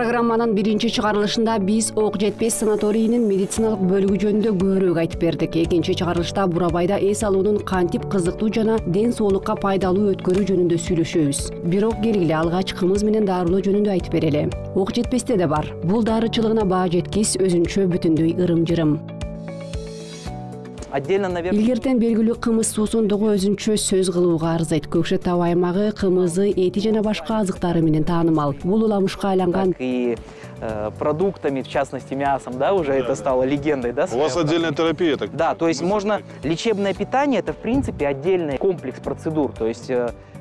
Программанын биринчи чыгарылышында биз ок жетпес санаторийинин медициналык бөлүгү жөнүндө көбүрөөк айтып бердик. Экинчи чыгарылышта Бурабайда эс алуунун кантип кызыктуу жана ден соолукка пайдалуу өткөрүү жөнүндө сүйлөшөбүз. Бирок келгиле алгач кымыз менен дарылоо жөнүндө айтып берели. Ок жетпесте да бар. Бул дарычылыгына баа жеткис, өзүнчө бүтүндөй ырым-жырым. Илгертен белгилүү кымыз суусундугу өзүнчө сөз кылууга арзайт. Көкшетау аймагы кымызы, эти жана башка азыктары менен таанымал. Бул уламышка айланган продуктами, в частности мясом, да, уже это стало легендой, да? У вас отдельная терапия, так? Да, то есть можно лечебное питание, это в принципе отдельный комплекс процедур, то есть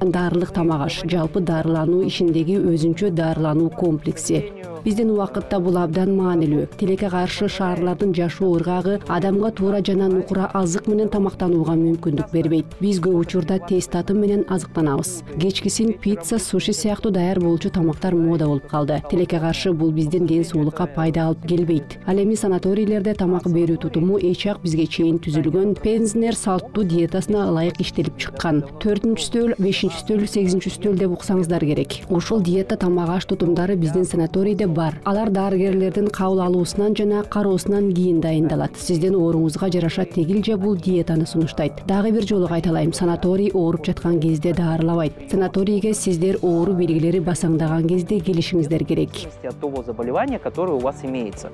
дарылык тамак аш, жалпы дарылануу ишиндеги өзүнчө дарылануу комплекси. Биздин убакытта бул абдан маанилүү. Тилекке каршы шаарлардын жашоо ыргагы адамга туура жана нукура азык менен тамактанууга мүмкүндүк бербейт. Биз көп учурда тез татым менен азыктанабыз. Кечкисин пицца, суши сыяктуу даяр болчу тамактар мода болуп калды. Тилекке каршы бул биздин ден соолукка пайда алып келбейт. Ал эми санаторийлерде тамак берүү тутуму эчак бизге чейин түзүлгөн Пензнер салттуу диетасына ылайык иштелип чыккан. 4-стөл, 5-стөл, 8-стөл деп уксаңыздар керек. Ушул диета тамак аш тутумдары биздин санаторийде бар. Алар дарыгерлердин кабыл алуусунан жана кароосунан кийин дайындалат. Сиздин ооруңузга жараша тегилже бул диетаны сунуштайт. Дагы бир жолу кайталайм, санаторий ооруп жаткан кезде дарылабайт. Санаторийге сиздер оору белгилери басаңдаган кезде келишиңиздер керек. от того заболевания, которое у вас имеется.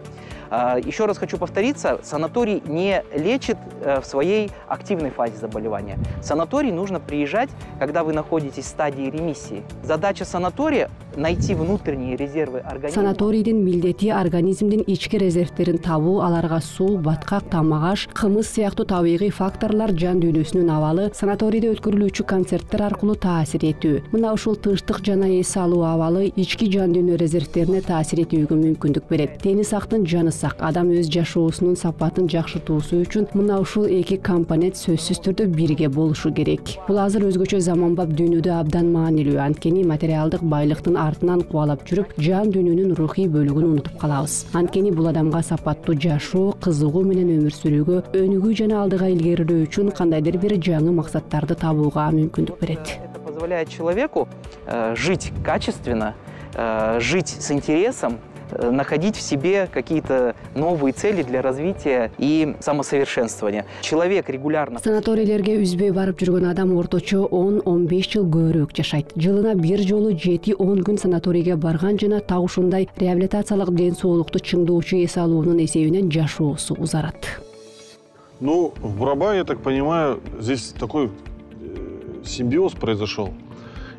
Еще раз хочу повториться, санаторий не лечит в своей активной фазе заболевания. В санаторий нужно приезжать, когда вы находитесь в стадии ремиссии. Задача санатория – найти внутренние резервы организма. Санаторийдин милдети организмдин ички резервтерин табуу, аларга суу, баткак, тамак аш, кымыз сыяктуу табигый факторлор жан дүйнөсүнүн абалы санаторийде өткөрүлүүчү концерттер аркылуу таасир этүү. Мына ушул тынчтык жана эс алуу абалы ички жан дүйнө резервтерине таасир этүүгө мүмкүндүк берет. Тени сактын жаны сак. Адам өз жашоосунун сапатын жакшыртуусу үчүн мына ушул эки компонент сөзсүз түрдө бирге болушу керек. Бул азыр өзгөчө заманбап дүйнөдө абдан маанилүү. Анткени материалдык байлыктын артынан кубалап жүрүп, жан дүйнөнүн рухий бөлүгүн унутуп калабыз. Анткени бул адамга сапаттуу жашоо, кызыгуу менен өмүр сүрүүгө, өнүгүү жана алдыга илгерилөө үчүн кандайдыр бир жаңы максаттарды табууга мүмкүндүк берет. Это позволяет человеку жить качественно, жить с интересом, находить в себе какие-то новые цели для развития и самосовершенствования. Человек регулярно... Санаторийлерге үзбөй барып жүргөн адам орточо 10-15 жыл көбүрөөк жашайт. Жылына бир жолу 7-10 күн санаторийге барган жана так ушундай реабилитациялык ден соолукту чыңдоочу эс алуунун эсебинен жашоосу узарат. Ну, в Бурабае, я так понимаю, здесь такой симбиоз произошел.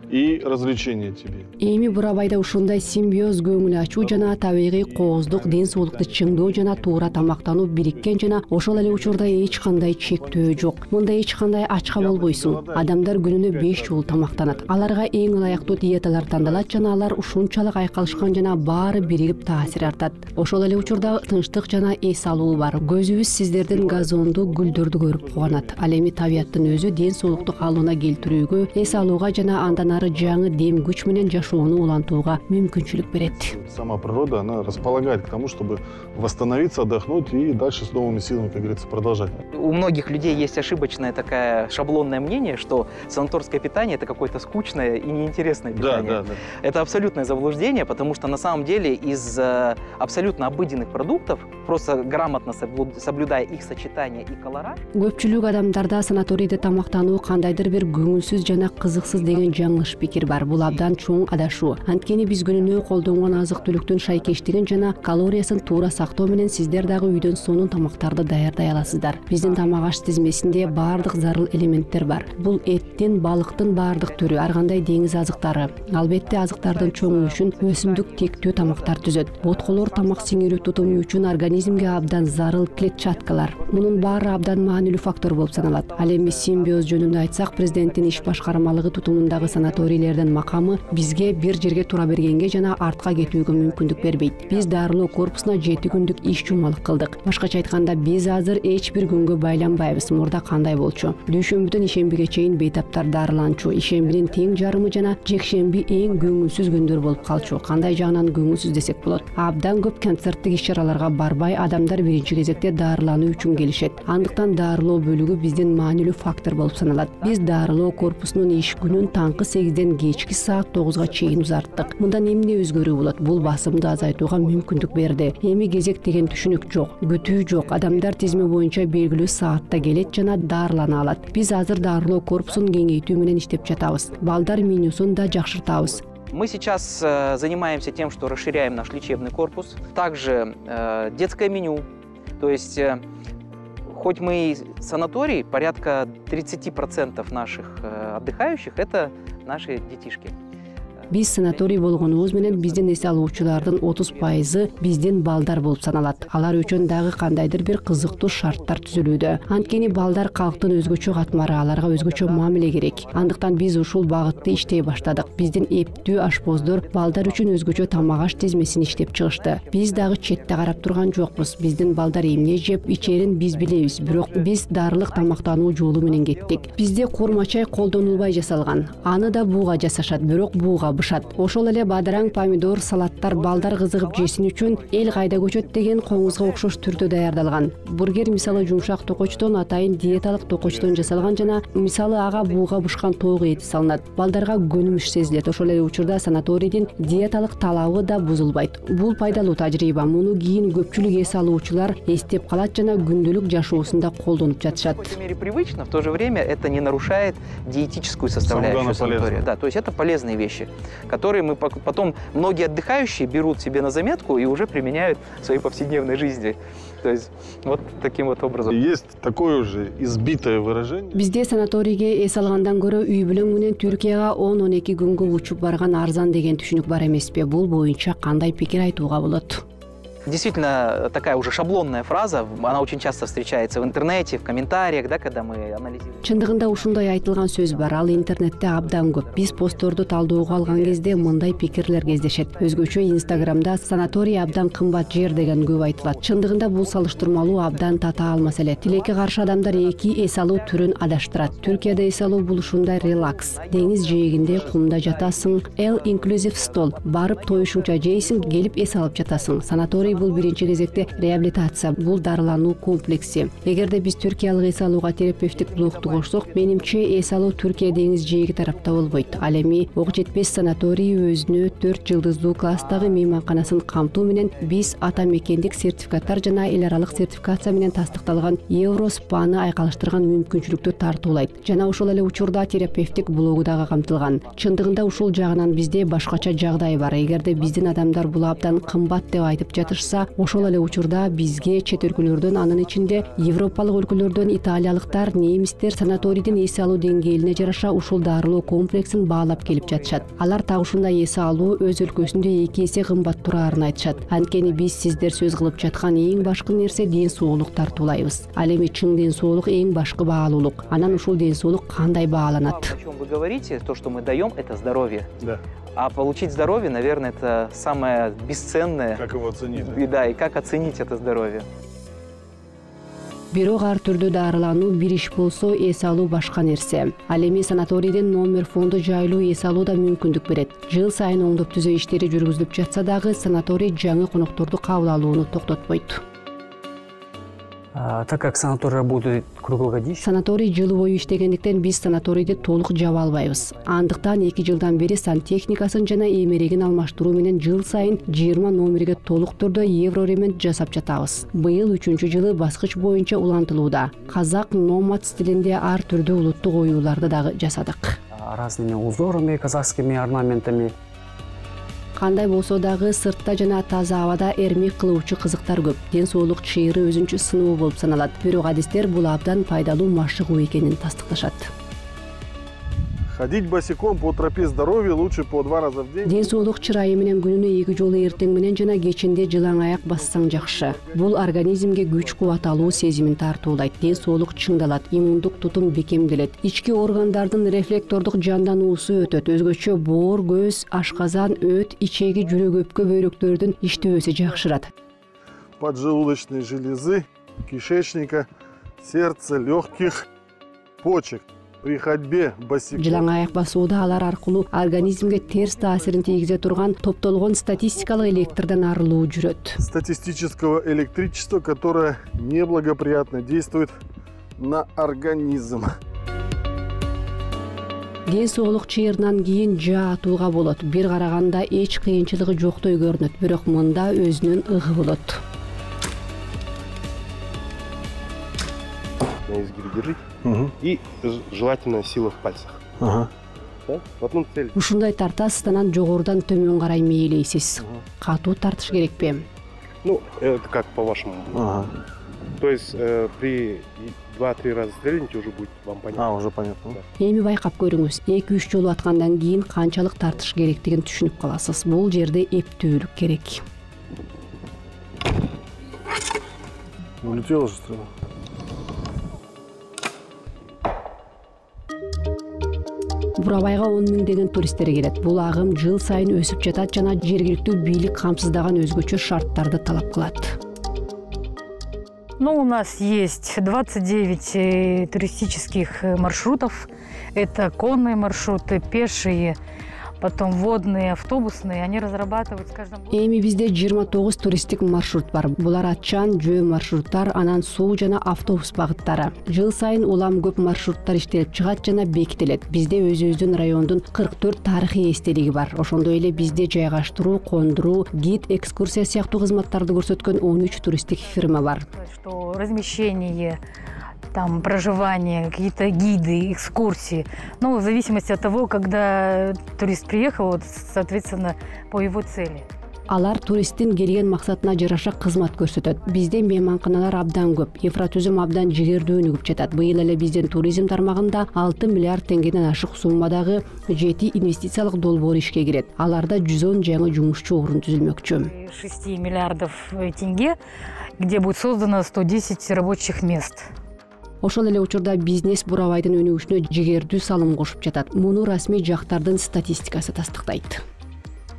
И развлечение тебе. Эми Бурабайда ушундай симбиоз, көңүл ачуу жана табигый кооздук, ден соолукту чыңдоо жана туура тамактануу бириккен жана ошол эле учурда эч кандай чектөө жок. Мында эч кандай ачка болбойсуң. Адамдар күнүнө 5 жолу тамактанат. Аларга эң ылайыктуу диеталар тандалат жана алар ушунчалык айкалышкан жана баары биригип таасир артат. Ошол эле учурда тынчтык жана эс алуу бар. Көзүбүз сиздердин газонду, гүлдөрдү көрүп кубанат. Ал эми табияттын өзү ден соолукту калыбына келтирүүгө, эс алууга жана андан жаңы дем күч менен жашоону улантууга мүмкүнчүлүк берет. Сама природа, она располагает к тому, чтобы восстановиться, отдохнуть и дальше с новыми силами, как говорится, продолжать. У многих людей есть ошибочное такое шаблонное мнение, что санаторское питание – это какое-то скучное и неинтересное питание. Да. Это абсолютное заблуждение, потому что на самом деле из абсолютно обыденных продуктов, просто грамотно соблюдая их сочетание и колорат. Көпчүлүк адамдарда санаторийде тамактануу кандайдыр бир көңүлсүз жана кызыксыз деген жаңылыш пикир бар. Бул абдан чоң адашуу. Анткени биз күнүнө колдонгон азык-түлүктүн шайкештигин жана калориясын туура сактоо менен сиздер дагы үйдөн сонун тамактарды даярдай аласыздар. Биздин тамак аш тизмесинде баардык зарыл элементтер бар. Бул эттин, балыктын баардык түрү, ар кандай деңиз азыктары. Албетте азыктардын чоңуюшун өсүмдүк тектүү тамактар түзөт. Ботколор тамак сиңирүү тутуму үчүн организмге абдан зарыл клетчаткалар. Мунун баары абдан маанилүү фактор болуп саналат. Ал эми симбиоз жөнүндө айтсак, президенттин иш башкармалыгы тутумундагы санаторийлердин макамы бизге бир жерге тура бергенге жана артка кетүүгө мүмкүндүк бербейт. Биз дарылоо корпусуна 7 күндүк иш жумалык кылдык. Башкача айтканда, биз азыр эч бир күнгө байланбайбыз. Мурда кандай болчу? Дүйшөмбүдөн ишембиге чейин бейтаптар дарыланчу. Ишембинин тең жарымы жана жекшемби эң көңүлсүз күндөр болуп калчу. Кандай жагынан көңүлсүз десек болот? Абдан көп концерттик иш-чараларга барбай, адамдар биринчи кезекте дарылануу үчүн келишет. Андыктан дарылоо бөлүгү биздин маанилүү фактор болуп саналат. Биз дарылоо корпусунун иш күнүн таңкы 8'den кечки саат 9-га чейин узарттык. Мындан эмне өзгөрүү болот? Бул басымды азайтууга мүмкүндүк берди. Эми кезек деген түшүнүк жок, күтүү жок. Адамдар тизме боюнча белгилүү саатта келет жана дарылана алат. Биз азыр дарылоо корпусун кеңейтүү менен иштеп жатабыз. Балдар менюсун да жакшыртабыз. Мы сейчас занимаемся тем, что расширяем наш лечебный корпус. Также детское меню. То есть, хоть мы санаторий, порядка 30% наших отдыхающих – это наши детишки. Биз санаторий болгонубуз менен биздин эс алуучулардын 30% биздин балдар болуп саналат. Алар үчүн дагы кандайдыр бир кызыктуу шарттар түзүлүүдө. Анткени балдар калктын өзгөчө катмары, аларга өзгөчө мамиле керек. Андыктан биз ушул багытты иштей баштадык. Биздин эптүү ашпоздор балдар үчүн өзгөчө тамак аш тизмесин иштеп чыгышты. Биз дагы четте карап турган жокпуз. Биздин балдар эмне жеп ичерин биз билебиз, бирок биз дарылык тамактануу жолу менен кеттик. Бизде курма чай колдонулбай жасалган. Аны да бууга жасашат, бирок бууга бышат. Ошол эле бадыраң, помидор, салаттар балдар кызыгып жесин үчүн эл кайда көчөт деген коңузга окшош түрдө даярдалган. Бургер мисалы жумшак токочтон, атайын диеталык токочтон жасалган жана мисалы ага бууга бышкан тоок эти салынат. Балдарга көнүмүш сезилет. Ошол эле учурда санаторийдин диеталык талабы да бузулбайт. Бул пайдалуу тажрыйба. Муну кийин көпчүлүк эс алуучулар эстеп калат жана күндүлүк жашоосунда колдонуп жатышат. В какой-то мере привычно, в то же время это не нарушает диетическую составляющую санатория. Да, то есть это полезные вещи, которые мы потом многие отдыхающие берут себе на заметку и уже применяют в своей повседневной жизни. То есть вот таким вот образом. Есть такое уже избитое выражение. Бизде санаторийге эс алгандан көрө үй бүлөң менен Түркияга 10-12 күнгө учуп барган арзан деген түшүнүк бар эмеспи? Бул боюнча кандай пикир айтууга болот? Действительно, такая уже шаблонная фраза, она очень часто встречается в интернете, в комментариях, да, когда мы анализируем. Чындыгында ушундай айтылган сөз бар, ал интернетте абдан көп. Биз постторду талдоого алган кезде мындай пикирлер кездешет. Өзгөчө Инстаграмда санаторий абдан кымбат жер деген көп айтылат. Чындыгында бул салыштырмалуу абдан татаал маселе. Тилекке каршы адамдар эки эс алуу түрүн адаштырат. Түркияда эс алуу бул ушундай релакс. Деңиз жээгинде кумда жатасың, all inclusive стол. Барып тоюшуңча жейсиң, келип эс алып жатасың. Санаторий бул биринчи кезекте реабилитация, бул дарылануу комплекси. Эгерде биз түркиялык эс алууга терапевтик блокту кошсок, менимче эс алуу Түркия деңиз жээги тарапта болбойт. Ал эми ок жетпес санаторий өзүнө 4 жылдыздуу класстагы мейманканасын камтуу менен биз ата мекендик сертификаттар жана эл аралык сертификация менен тастыкталган Евроспаны айкалыштырган мүмкүнчүлүктү тартуулайт. Жана ошол эле учурда терапевтик блогу дагы камтылган. Чындыгында ушул жагынан бизде башкача жагдай бар. Эгерде биздин адамдар бул абдан кымбат деп айтып жатышса, ошол эле учурда бизге чет өлкөлөрдөн, анын ичинде Европалык өлкөлөрдөн италиялыктар, немистер санаторийдин эс алуу деңгээлине жараша ушул дарылоо комплексин баалап келип жатышат. Алар так ушундай эс алуу өз өлкөсүндө 2 эсе кымбат турарын айтышат. Анткени биз сиздер сөз кылып жаткан эң башкы нерсе ден соолук тартуулайбыз. Ал эми чың ден соолук эң башкы баалуулук. Анан ушул ден соолук кандай бааланат? О чем вы говорите, то, что мы даем, это здоровье. Да. А получить здоровье, наверное, это самое бесценное. Как его оценить? Да, и как оценить это здоровье. Бирок ар түрдүү дарылануу бир иш болсо, эс алуу башка нерсе. Ал эми санаторийдин номер фонду жайлуу эс алуу да мүмкүндүк берет. Жыл сайын оңдоп түзөө иштери жүргүзүлүп жатса дагы санаторий жаңы конокторду кабыл алууну токтотпойт. Так как санаторий работает круглогодично. Санаторий жыл бою иштегендиктен биз санаторийди толук жаба албайбыз. Андыктан 2 жылдан бери сантехникасын жана эмерегин алмаштыруу менен жыл сайын 20 номерге толук түрдө евроремонт жасап жатабыз. Быйыл 3-жылы баскыч боюнча улантылууда. Казак номад стилинде ар түрдүү улуттук оюуларды дагы жасадык. Разными узорами, казахскими орнаментами. Кандай болсо дагы сыртта жана таза абада эрмек кылуучу кызыктар көп. Ден соолук чыйры өзүнчө сыноо болуп саналат. Бирок адистер бул абдан пайдалуу машыгуу экенин тастыкташат. Ходить босиком по тропе здоровья лучше по 2 раза в день. Ден соолук чырайы менен күнүнө 2 жолу эртең менен жана кечинде жылаң аяк бассаң жакшы. Бул организмге күч кубат алуу сезимин тартуулайт. Ден соолук чыңдалат, иммундук тутум бекемделет. Ички органдардын рефлектордук жандануусу өтөт. Өзгөчө боор, көз, ашказан, өт, ичеги, жүрөк, өпкө бөйрөктөрдүн иштөөсү жакшырат. Поджелудочной железы, кишечника, сердца, легких, почек. При ходьбе босиком. Жылаң аяк басууда алар аркылуу организмге терс таасирин тийгизе турган топтолгон статистикалык электрден арылуу жүрөт. Статистического электричества, которое неблагоприятно действует на организм. Ден соолук чыйырынан кийин жаа атууга болот. Бир караганда эч кыйынчылыгы жоктой көрүнөт, бирок мында өзүнүн ыгы болот. На изгибе держите. И желательно сила в пальцах. Да? В одну цель. Ушундай тартасыз анан жогорудан төмөн карай мээлейсиз. Катуу тартыш керекпи? Ну, это как по-вашему. То есть при 2-3 раза стрельните, уже будет вам понятно. Уже понятно. Эми байкап көрүңүз. 2-3 жолу аткандан кийин канчалык тартыш керектигин түшүнүп каласыз. Бул жерде эптүүлүк керек. Улетела же стрела. Бурабайга 10 миңдеген туристтер келет. Бул агым жыл сайын өсүп жатат жана жергиликтүү бийлик камсыздаган өзгөчө шарттарды талап кылат. Ну, у нас есть 29 туристических маршрутов. Это конные маршруты, пешие, потом водные, автобусные. Они разрабатывают с каждым... Эми бизде 29 туристтик маршрут бар. Булар атчан, жөө маршруттар, анан суу жана автобус багыттары. Жыл сайын улам көп маршруттар иштелип чыгат жана бекитилет. Бизде өзүбүздүн райондун 44 тарыхый эстелиги бар. Ошондой эле бизде жайгаштыруу, кондуруу, гид, экскурсия сыяктуу кызматтарды көрсөткөн 13 туристтик фирма бар. Что размещение, там проживание, какие-то гиды, экскурсии. Ну, в зависимости от того, когда турист приехал, вот, соответственно, по его цели. Алар туристтин келген максатына жараша кызмат көрсөтөт. Бизде мейманканалар абдан көп, инфратүзүм абдан жигердүү өнүгүп жатат. Быйыл эле биздин туризм тармагында 6 миллиард теңгеден ашык суммадагы 7 инвестициялык долбоор ишке кирет. Аларда 110 жаңы жумушчу орун түзүлмөкчү. 6 миллиардов тенге, где будет создано 110 рабочих мест. Ошол эле учурда бизнес Бурабайдын өнүгүшүнө жигердүү салым кошуп жатат. Муну расмий жактардын статистикасы тастыктайт.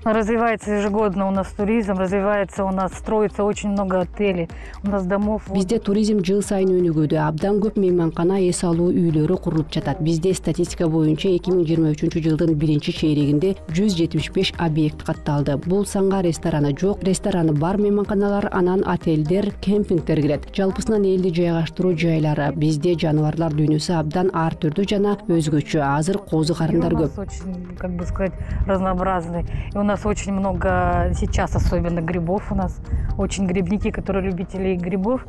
Развивается ежегодно у нас туризм, развивается у нас, строится очень много отелей, у нас домов. Бизде туризм жыл сайын өнүгүүдө, абдан көп мейманкана, эс алуу үйлөрү курулуп жатат. Бизде статистика боюнча 2023 жылдын 1-чейрегинде 175 объект катталды. Бул санга рестораны жок, рестораны бар мейманканалар, анан отелдер, кемпингдер кирет. Жалпысынан элди жайгаштыруу жайлары. Бизде жаныбарлар дүйнөсү абдан ар түрдүү жана өзгөчө. Азыр козу карындар көп. У нас очень, как бы сказать, разнообразный. И у нас очень много сейчас, особенно грибов у нас, очень грибники, которые любители грибов.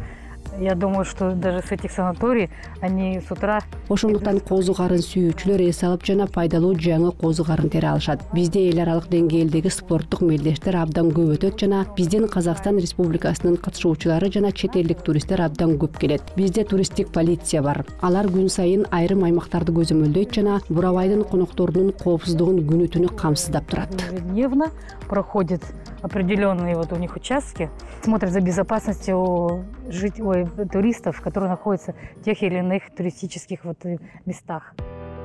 Я думаю, что даже с этих санаторий они с утра... Ошондуктан козу карын сүйүүчүлөр эс алып жана пайдалуу жаңы козу карын тере алышат. Бизде эл аралык деңгээлдеги спорттук мелдештер абдан көп өтөт жана биздин Казакстан Республикасынын катышуучулары жана чет элдик туристтер абдан көп келет. Бизде туристтик полиция бар. Алар күн сайын айрым аймактарды көзөмөлдөйт жана Бурабайдын конокторунун коопсуздугун күнү түнү камсыздап турат. Ежедневно проходят определенные вот у них участки, смотрят за безопасностью туристов, которые находятся в тех или иных туристических вот местах.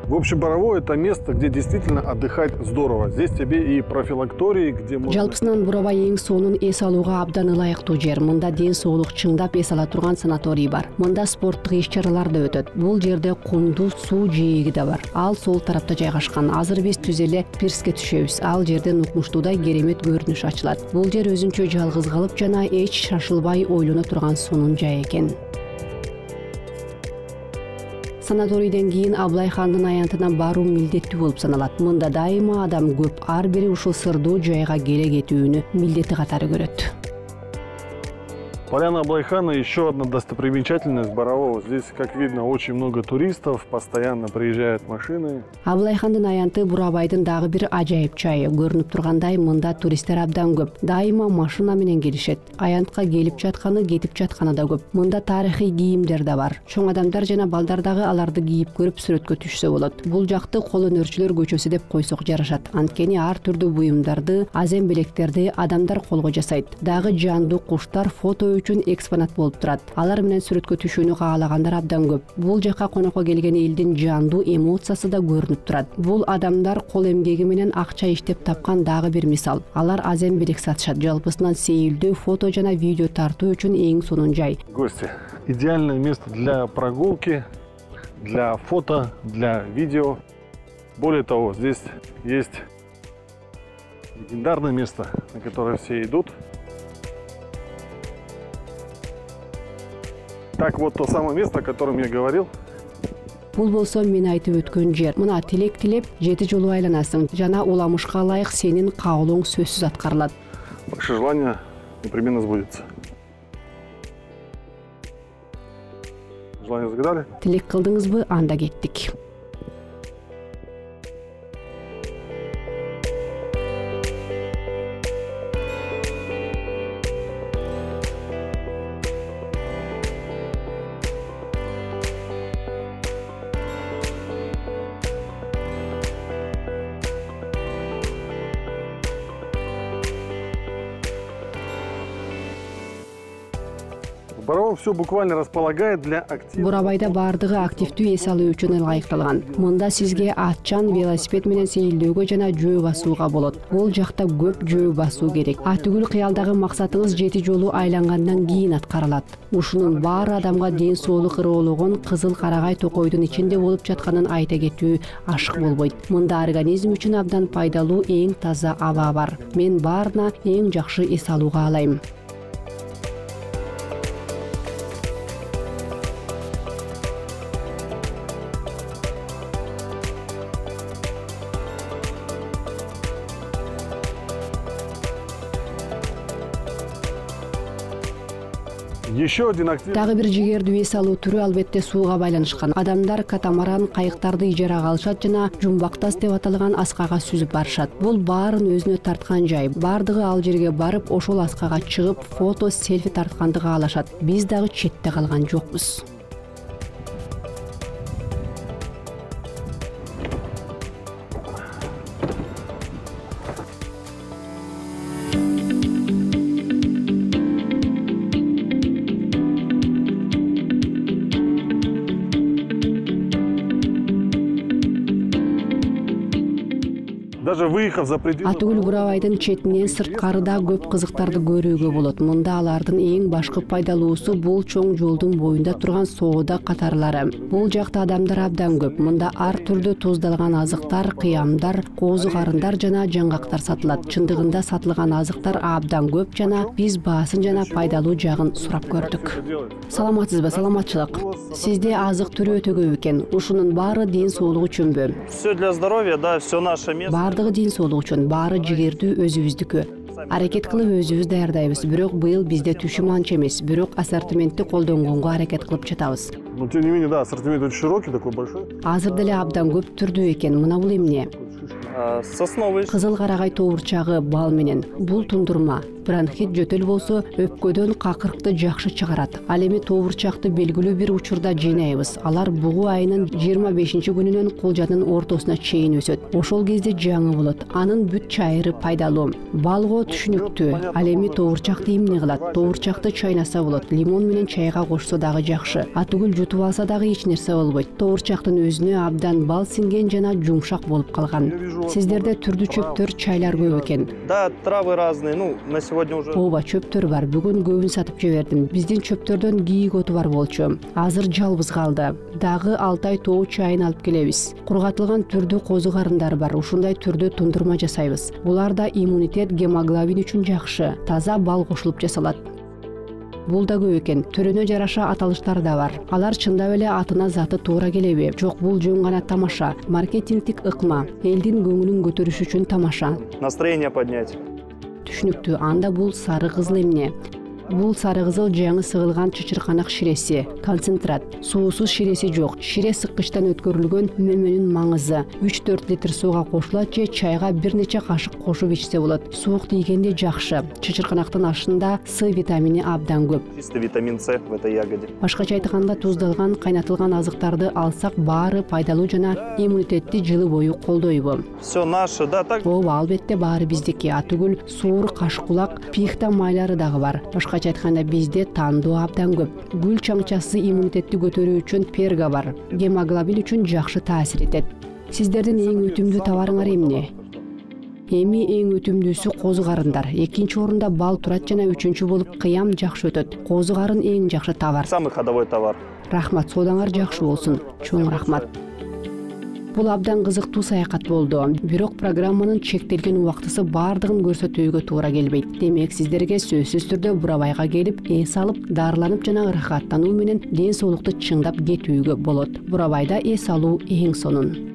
В общем, Боровое – это место, где действительно отдыхать здорово. Здесь тебе и профилактории, где можно... Жалпысынан Бурабай эң сонун эс алууга абдан ылайыктуу жер. Мында ден соолук чыңдап эс ала турган санаторий бар. Мында спорттук иш-чаралар да өтөт. Бул жерде кумдуу суу жээги да бар. Ал сол тарапта жайгашкан. Азыр биз түз эле пирске түшөбүз. Ал жерден укмуштуудай керемет көрүнүш ачылат. Бул жер өзүнчө жалгыз калып жана эч шашылбай ойлоно турган сонун жай экен. Санаторийден кийин Аблай хандын аянтына баруу милдеттүү болуп саналат. Мында дайыма адам көп, ар бири ушул сырдуу жайга келе кетүүнү милдети катары көрөт. Поляна Аблайхана – еще одна достопримечательность Борового. Здесь, как видно, очень много туристов, постоянно приезжают машины. Аблайхандын аянты Бурабайдын дагы бир ажайып жайы. Көрүнүп тургандай, мында туристтер абдан көп. Дайыма машина менен келишет. Аянтка келип жатканы, кетип жатканы да көп. Мында тарыхый кийимдер да бар. Чоң адамдар жана балдар дагы аларды кийип көрүп сүрөткө түшсө болот. Бул жакты кол өнөрчүлөр көчөсү деп койсок жарашат. Анткени ар түрдүү буюмдарды, азем белектерди адамдар колго жасайт. Дагы жандуу куштар фото үчүн экспонат болуп турат. Алар менен сүрөткө түшүүнү каалагандар абдан көп. Бул жакка конокко келген элдин жандуу эмоциясы да көрүнүп турат. Бул адамдар кол эмгеги менен акча иштеп тапкан дагы бир мисал. Алар азем белек сатышат. Жалпысынан сейилдүү фото жана видео тартуу үчүн эң сонун жай. Гости. Идеальное место для прогулки, для фото, для видео. Более того, здесь есть легендарное место, на которое все идут. Так вот, то самое место, о котором я говорил, Бул болсо мен айтып өткөн жер. Мына тилек тилеп 7 жолу айланасың жана уламышка ылайык сенин каалооң сөзсүз аткарылат. Ваше желание непременно сбудется. Желание загадали? Тилек кылдыңызбы? Анда кеттик. Бурабай все буквально располагает для активного. Бурабайда бардыгы активдүү эс алуу үчүн ылайыкталган. Мында сизге атчан велосипед менен сейилдөөгө жана жөө басууга болот. Бул жакта көп жөө басуу керек. Түгүл кыялдагы максатыңыз 7 жолу айлангандан кийин аткарылат. Ушунун баары адамга ден соолук ыроологон кызыл карагай токойдун ичинде болуп жатканын айта кетүү ашык болбойт. Мында организм үчүн абдан пайдалуу эң таза аба бар. Мен баарына эң жакшы эс алууга алайм. Еще один актив. Дагы бир жигердүү эс алуу түрү албетте сууга байланышкан. Адамдар катамаран кайыктарды ижарага алышат жана жумбактас деп аталган аскага сүзүп барышат. Бул баарын өзүнө тарткан жай. Бардыгы ал жерге барып, ошол аскага чыгып, фото, селфи тартканды каалашат. Биз дагы четте калган жокпуз. Даже выехав за пределы. Түгүл Бурабайдын четинен сырткарыда көп кызыктарды көрүүгө болот. Мында алардын эң башкы пайдалуусу бул чоң жолдун боюнда турган соода катарлары. Бул жакта адамдар абдан көп. Мында ар түрдүү туздалган азыктар, кыямдар, козу карындар жана жаңгактар сатылат. Чындыгында сатылган азыктар абдан көп жана биз баасын жана пайдалуу жагын сурап көрдүк. Саламатсызбы, саламатчылык. Сизде азык түрү өтө көп экен. Ушунун баары ден соолук үчүнбү? Все для здоровья, да, все наше место. Бардыгы ден соолук үчүн, баары жигердүү өзүбүздүкү. Аракет кылып өзүбүз даярдайбыз. Бирок быйыл бизде түшүм анча эмес. Бирок ассортиментти колдонгонго аракет кылып жатабыз. Но тем не менее, да, ассортимент очень широкий, такой большой. Азыр деле абдан көп түрдүү экен. Мына бул эмне? Сосновый. Кызыл карагай тоорчагы бал менен. Бул тундурма. Бронхит жөтөл болсо өпкөдөн какырыкты жакшы чыгарат. Ал эми тоорчакты белгилүү бир учурда жыйнайбыз. Алар бугу айынын 25-күнүнөн кулжанын ортосуна чейин өсөт. Ошол кезде жаңы болот. Анын бүт чайыры пайдалуу. Балго түшүнүктүү. Ал эми тоорчакты эмне кылат? Тоорчакты чайнаса болот. Лимон менен чайга кошсо дагы жакшы. Түгүл жутуп алса дагы эч нерсе болбойт. Тоорчактын өзүнө абдан бал сиңген жана жумшак болуп калган. Сиздерде түрдүү чөптөр, чайлар көп экен. Да, травы разные. Ну, на сегодня уже. Ооба, чөптөр бар. Бүгүн көбүн сатып жибердим. Биздин чөптөрдөн кийик оту бар болчу. Азыр жалбыз калды. Дагы Алтай тоо чайын алып келебиз. Кургатылган түрдүү козу карындар бар. Ушундай түрдүү тундурма жасайбыз. Буларда иммунитет, гемоглобин үчүн жакшы. Таза бал кошулуп жасалат. Бул да көп экен. Төрөнө жараша аталыштар да бар. Алар чындап эле атына заты туура келеби? Жок, бул жөн гана тамаша. Маркетингдик ыкма. Элдин көңүлүн көтөрүш үчүн тамаша. Настроение поднять. Түшүнүктүү. Анда бул сары кызыл эмне? Бул сары кызыл жаңы сыгылган чычырканак ширеси, концентрат. Суусуз ширеси жок. Шире сыккычтан өткөрүлгөн мөмөнүн маңызы 3-4 литр сууга кошулат же чайга бир нече кашык кошуп ичсе болот. Суук тийгенде жакшы. Чычырканактын ашында С витамини абдан көп. Чисто витамин С в этой ягоде. Башкача айтканда туздалган, кайнатылган азыктарды алсак баары пайдалуу жана иммунитетти жылы бою колдойбу? Все наше, да, так. Ооба, албетте баары биздики. Түгүл суур, кашкулак, пихта майлары дагы бар. Башкача айтканда бизде тандоо абдан көп. Гүл чаңчасы иммунитетти көтөрүү үчүн перга бар. Гемоглобин үчүн жакшы таасир этет. Сиздердин эң өтүмдүү товарыңар эмне? Эми эң өтүмдүүсү козу карындар. Экинчи орунда бал турат жана үчүнчү болуп кыям жакшы өтөт. Козу карын эң жакшы товар. Самый ходовой товар. Рахмат, соодаңар жакшы болсун. Чоң рахмат. Бул абдан кызыктуу саякат болду. Бирок программанын чектелген убактысы бардыгын көрсөтүүгө туура келбейт. Демек сиздерге сөзсүз түрдө Бурабайга келип, эс алып, дарыланып жана ырахаттануу менен ден соолукту чыңдап кетүүгө болот. Бурабайда эс алуу эң сонун.